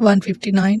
159।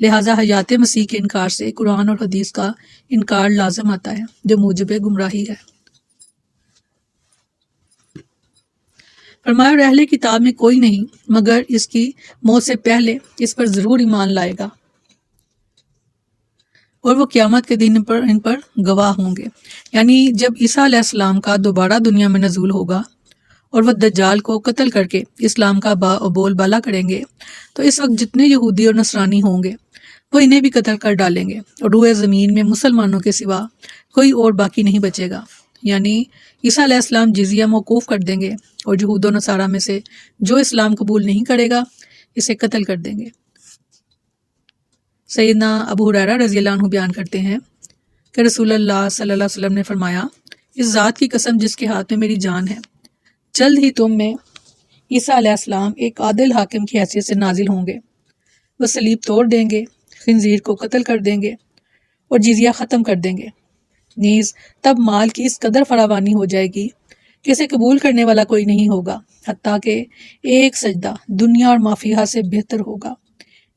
لہٰذا حیات مسیح کے انکار سے قرآن اور حدیث کا انکار لازم آتا ہے، جو موجب گمراہی ہے۔ فرمایا اور اہل کتاب میں کوئی نہیں مگر اس کی موت سے پہلے اس پر ضرور ایمان لائے گا، اور وہ قیامت کے دن ان پر گواہ ہوں گے۔ یعنی جب عیسیٰ علیہ السلام کا دوبارہ دنیا میں نزول ہوگا اور وہ دجال کو قتل کر کے اسلام کا بول بالا کریں گے، تو اس وقت جتنے یہودی اور نصرانی ہوں گے وہ انہیں بھی قتل کر ڈالیں گے، اور روئے زمین میں مسلمانوں کے سوا کوئی اور باقی نہیں بچے گا۔ یعنی عیسیٰ علیہ السلام جزیہ موقوف کر دیں گے، اور یہود و نصارہ میں سے جو اسلام قبول نہیں کرے گا اسے قتل کر دیں گے۔ سیدنا ابو ہریرہ رضی اللہ عنہ بیان کرتے ہیں کہ رسول اللہ صلی اللہ علیہ وسلم نے فرمایا، اس ذات کی قسم جس کے ہاتھ میں میری جان ہے، جلد ہی تم میں عیسیٰ علیہ السلام ایک عادل حاکم کی حیثیت سے نازل ہوں گے۔ وہ صلیب توڑ دیں گے، خنزیر کو قتل کر دیں گے اور جزیہ ختم کر دیں گے۔ نیز تب مال کی اس قدر فراوانی ہو جائے گی کہ اسے قبول کرنے والا کوئی نہیں ہوگا، حتیٰ کہ ایک سجدہ دنیا اور ما فیہا سے بہتر ہوگا۔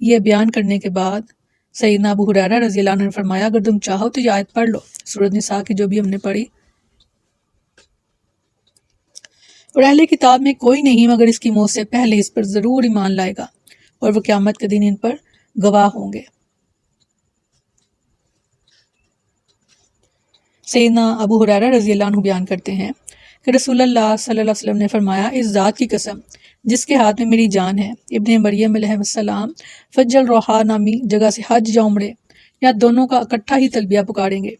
یہ بیان کرنے کے بعد سیدنا ابو ہریرہ رضی اللہ عنہ نے فرمایا، اگر تم چاہو تو یہ آیت پڑھ لو، سورۃ نساء کی جو بھی ہم نے پڑھی۔ اور اہل کتاب میں کوئی نہیں مگر اس کی موت سے پہلے اس پر ضرور ایمان لائے گا، اور وہ قیامت کے دن ان پر گواہ ہوں گے۔ سیدنا ابو ہریرہ رضی اللہ عنہ بیان کرتے ہیں کہ رسول اللہ صلی اللہ علیہ وسلم نے فرمایا، اس ذات کی قسم جس کے ہاتھ میں میری جان ہے، ابن مریم علیہ السلام فج الروحا نامی جگہ سے حج یا عمرے یا دونوں کا اکٹھا ہی تلبیہ پکاریں گے۔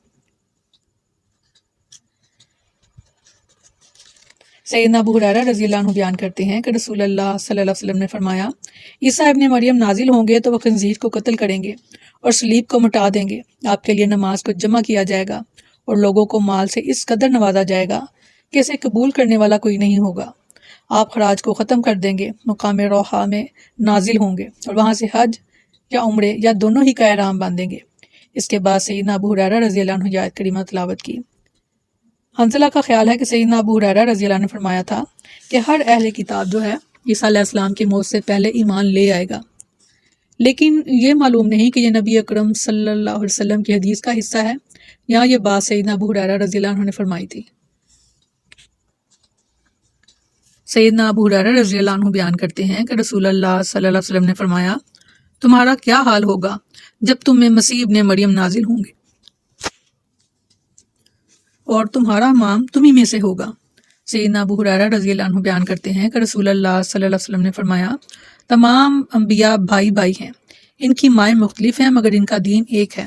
سیدنا ابو ہریرہ رضی اللہ عنہ بیان کرتے ہیں کہ رسول اللہ صلی اللہ علیہ وسلم نے فرمایا، عیسیٰ ابن مریم نازل ہوں گے تو وہ خنزیر کو قتل کریں گے اور صلیب کو مٹا دیں گے۔ آپ کے لیے نماز کو جمع کیا جائے گا اور لوگوں کو مال سے اس قدر نوازا جائے گا کہ اسے قبول کرنے والا کوئی نہیں ہوگا۔ آپ خراج کو ختم کر دیں گے، مقام روحا میں نازل ہوں گے اور وہاں سے حج یا عمرے یا دونوں ہی کا احرام باندھیں گے۔ اس کے بعد سیدنا ابو ہریرہ رضی اللہ عنہ آیت کریمہ تلاوت کی۔ حنظلہ کا خیال ہے کہ سیدنا ابو ہریرہ رضی اللہ عنہ نے فرمایا تھا کہ ہر اہل کتاب جو ہے عیسیٰ علیہ السلام کی موت سے پہلے ایمان لے آئے گا، لیکن یہ معلوم نہیں کہ یہ نبی اکرم صلی اللہ علیہ وسلم کی حدیث کا حصہ ہے یا یہ بات سیدنا ابو ہریرہ رضی اللہ عنہ نے فرمائی تھی۔ سیدنا ابو ہریرہ رضی اللہ عنہ بیان کرتے ہیں کہ رسول اللہ صلی اللہ علیہ وسلم نے فرمایا، تمہارا کیا حال ہوگا جب تم میں مسیح ابن مریم نازل ہوں گے اور تمہارا امام تمہیں میں سے ہوگا۔ سیدنا ابو ہریرہ رضی اللہ عنہ بیان کرتے ہیں کہ رسول اللہ صلی اللہ علیہ وسلم نے فرمایا، تمام انبیاء بھائی بھائی ہیں، ان کی مائیں مختلف ہیں مگر ان کا دین ایک ہے۔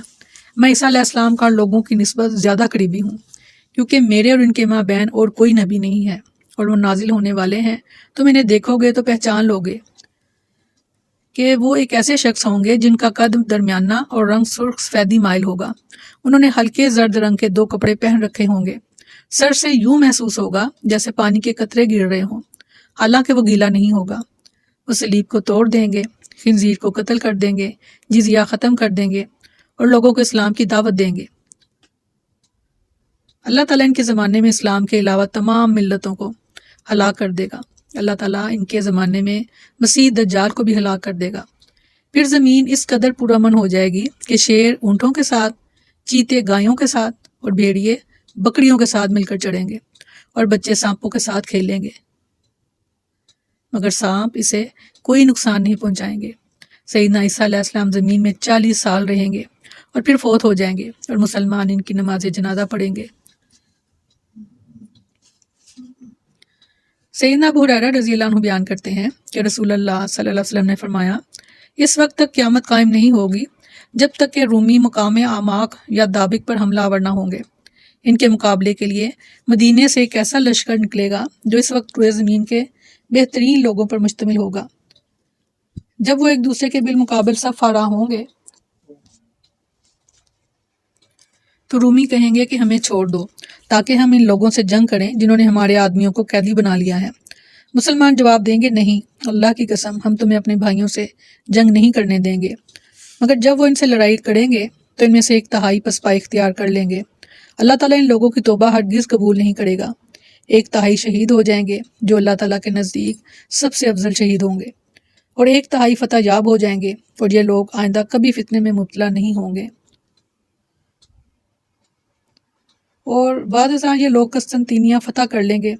میں عیسیٰ علیہ السلام کا لوگوں کی نسبت زیادہ قریبی ہوں، کیونکہ میرے اور ان کے مابین اور کوئی نبی نہیں ہے، اور وہ نازل ہونے والے ہیں۔ تم انہیں دیکھو گے تو پہچان لو گے کہ وہ ایک ایسے شخص ہوں گے جن کا قد درمیانہ اور رنگ سرخ سفیدی مائل ہوگا۔ انہوں نے ہلکے زرد رنگ کے 2 کپڑے پہن رکھے ہوں گے۔ سر سے یوں محسوس ہوگا جیسے پانی کے قطرے گر رہے ہوں، حالانکہ وہ گیلا نہیں ہوگا۔ وہ صلیب کو توڑ دیں گے، خنزیر کو قتل کر دیں گے، جزیہ ختم کر دیں گے اور لوگوں کو اسلام کی دعوت دیں گے۔ اللہ تعالیٰ ان کے زمانے میں اسلام کے علاوہ تمام ملتوں کو ہلاک کر دے گا۔ اللہ تعالیٰ ان کے زمانے میں مسیح دجال کو بھی ہلاک کر دے گا۔ پھر زمین اس قدر پرامن ہو جائے گی کہ شیر اونٹوں کے ساتھ، چیتے گایوں کے ساتھ اور بھیڑیے بکریوں کے ساتھ مل کر چڑھیں گے اور بچے سانپوں کے ساتھ کھیلیں گے، مگر سانپ اسے کوئی نقصان نہیں پہنچائیں گے۔ سیدنا عیسیٰ علیہ السلام زمین میں 40 سال رہیں گے اور پھر فوت ہو جائیں گے، اور مسلمان ان کی نماز جنازہ پڑھیں گے۔ سیدنا ابو ہریرہ رضی اللہ عنہ بیان کرتے ہیں کہ رسول اللہ صلی اللہ علیہ وسلم نے فرمایا، اس وقت تک قیامت قائم نہیں ہوگی جب تک کہ رومی مقام اعماق یا دابق پر حملہ آور نہ ہوں گے۔ ان کے مقابلے کے لیے مدینے سے ایک ایسا لشکر نکلے گا جو اس وقت روئے زمین کے بہترین لوگوں پر مشتمل ہوگا۔ جب وہ ایک دوسرے کے بالمقابل صف آرا ہوں گے تو رومی کہیں گے کہ ہمیں چھوڑ دو تاکہ ہم ان لوگوں سے جنگ کریں جنہوں نے ہمارے آدمیوں کو قیدی بنا لیا ہے۔ مسلمان جواب دیں گے، نہیں، اللہ کی قسم ہم تمہیں اپنے بھائیوں سے جنگ نہیں کرنے دیں گے۔ مگر جب وہ ان سے لڑائی کریں گے تو ان میں سے 1/3 پسپائی اختیار کر لیں گے۔ اللہ تعالیٰ ان لوگوں کی توبہ ہرگز قبول نہیں کرے گا۔ 1/3 شہید ہو جائیں گے جو اللہ تعالیٰ کے نزدیک سب سے افضل شہید ہوں گے۔ اور 1/3 فتح یاب ہو جائیں گے، اور یہ لوگ آئندہ کبھی فتنے میں مبتلا نہیں ہوں گے۔ اور بعد ازاں یہ لوگ قسطنطینیہ فتح کر لیں گے،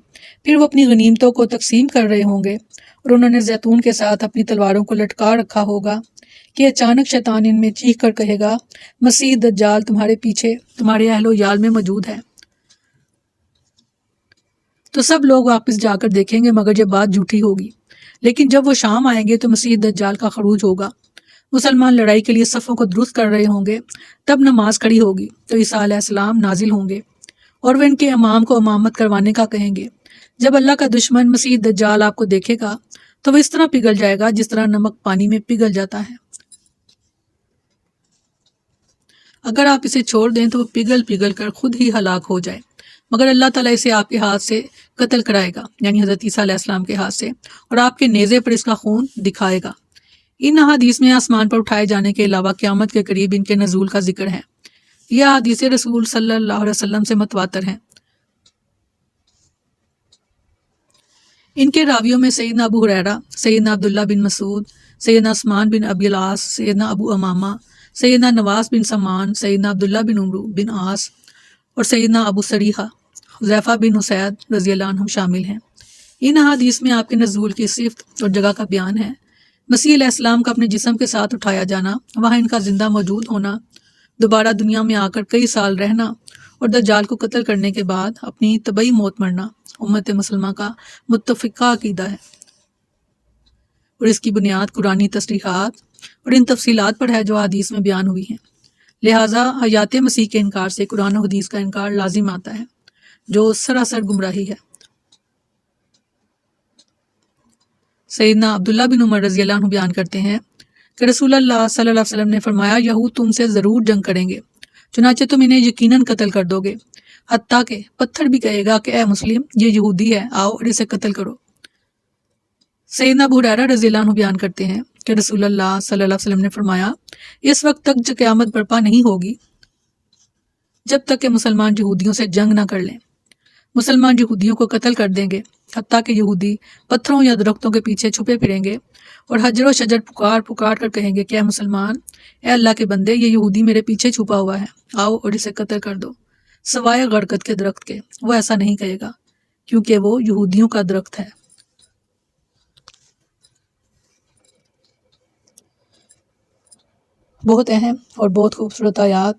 پھر وہ اپنی غنیمتوں کو تقسیم کر رہے ہوں گے، اور انہوں نے زیتون کے ساتھ اپنی تلواروں کو لٹکا رکھا ہوگا کہ اچانک شیطان ان میں چیخ کر کہے گا، مسیح دجال تمہارے پیچھے تمہارے اہل و یال میں موجود ہے۔ تو سب لوگ واپس جا کر دیکھیں گے مگر یہ بات جھوٹی ہوگی، لیکن جب وہ شام آئیں گے تو مسیح دجال کا خروج ہوگا۔ مسلمان لڑائی کے لیے صفوں کو درست کر رہے ہوں گے، تب نماز کھڑی ہوگی تو عیسیٰ علیہ السلام نازل ہوں گے اور وہ ان کے امام کو امامت کروانے کا کہیں گے۔ جب اللہ کا دشمن مسیح دجال آپ کو دیکھے گا تو وہ اس طرح پگھل جائے گا جس طرح نمک پانی میں پگھل جاتا ہے۔ اگر آپ اسے چھوڑ دیں تو وہ پگھل پگھل کر خود ہی ہلاک ہو جائے، مگر اللہ تعالیٰ اسے آپ کے ہاتھ سے قتل کرائے گا، یعنی حضرت عیسیٰ علیہ السلام کے ہاتھ سے، اور آپ کے نیزے پر اس کا خون دکھائے گا۔ ان احادیث میں آسمان پر اٹھائے جانے کے علاوہ قیامت کے قریب ان کے نزول کا ذکر ہے۔ یہ احادیث رسول صلی اللہ علیہ وسلم سے متواتر ہیں۔ ان کے راویوں میں سیدنا ابو ہریرہ، سیدنا عبداللہ بن مسعود، سیدنا عثمان بن ابی العاص، سیدنا ابو امامہ، سیدنا نواس بن سمان، سیدنا عبداللہ بن عمرو بن عاص اور سیدنا ابو سریحہ حذیفہ بن حسید رضی اللہ عنہم شامل ہیں۔ ان احادیث میں آپ کے نزول کی صفت اور جگہ کا بیان ہے۔ مسیح علیہ السلام کا اپنے جسم کے ساتھ اٹھایا جانا، وہاں ان کا زندہ موجود ہونا، دوبارہ دنیا میں آ کر کئی سال رہنا اور دجال کو قتل کرنے کے بعد اپنی طبعی موت مرنا امت مسلمہ کا متفقہ عقیدہ ہے، اور اس کی بنیاد قرآنی تصریحات اور ان تفصیلات پر ہے جو حدیث میں بیان ہوئی ہیں۔ لہٰذا حیات مسیح کے انکار سے قرآن و حدیث کا انکار لازم آتا ہے، جو سراسر گمراہی ہے۔ سیدنا عبداللہ بن عمر رضی اللہ عنہ بیان کرتے ہیں کہ رسول اللہ صلی اللہ علیہ وسلم نے فرمایا، یہود تم سے ضرور جنگ کریں گے، چنانچہ تم انہیں یقیناً قتل کر دو گے، حتیٰ کہ پتھر بھی کہے گا کہ اے مسلم، یہ یہودی ہے، آؤ اور اسے قتل کرو۔ سیدنا ابو ہریرہ رضی اللہ عنہ بیان کرتے ہیں کہ رسول اللہ صلی اللہ علیہ وسلم نے فرمایا، اس وقت تک قیامت برپا نہیں ہوگی جب تک کہ مسلمان یہودیوں سے جنگ نہ کر لیں۔ مسلمان یہودیوں کو قتل کر دیں گے، حتیٰ کہ یہودی پتھروں یا درختوں کے پیچھے چھپے پھریں گے اور حجر و شجر پکار پکار کر کہیں گے کہ اے مسلمان، اے اللہ کے بندے، یہ یہودی میرے پیچھے چھپا ہوا ہے، آؤ اور اسے قتل کر دو، سوائے غرقد کے درخت کے۔ وہ ایسا نہیں کہے گا کیونکہ وہ یہودیوں کا درخت ہے۔ بہت اہم اور بہت خوبصورت آیات،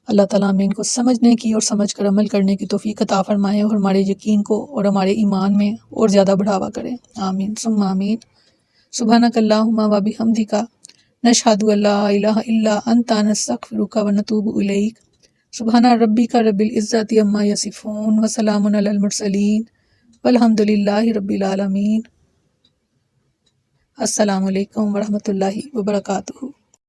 اللہ تعالیٰ ہمیں ان کو سمجھنے کی اور سمجھ کر عمل کرنے کی توفیق عطا فرمائے اور ہمارے یقین کو اور ہمارے ایمان میں اور زیادہ بڑھاوا کرے، آمین ثم آمین۔ سبحانک اللہم و بحمدک، نشہد ان لا الہ الا انت، نستغفرک و نتوب الیک۔ سبحان ربک رب العزت عما یصفون وسلام علی المرسلین والحمد للہ رب العالمین۔ السلام علیکم ورحمۃ اللہ وبرکاتہ۔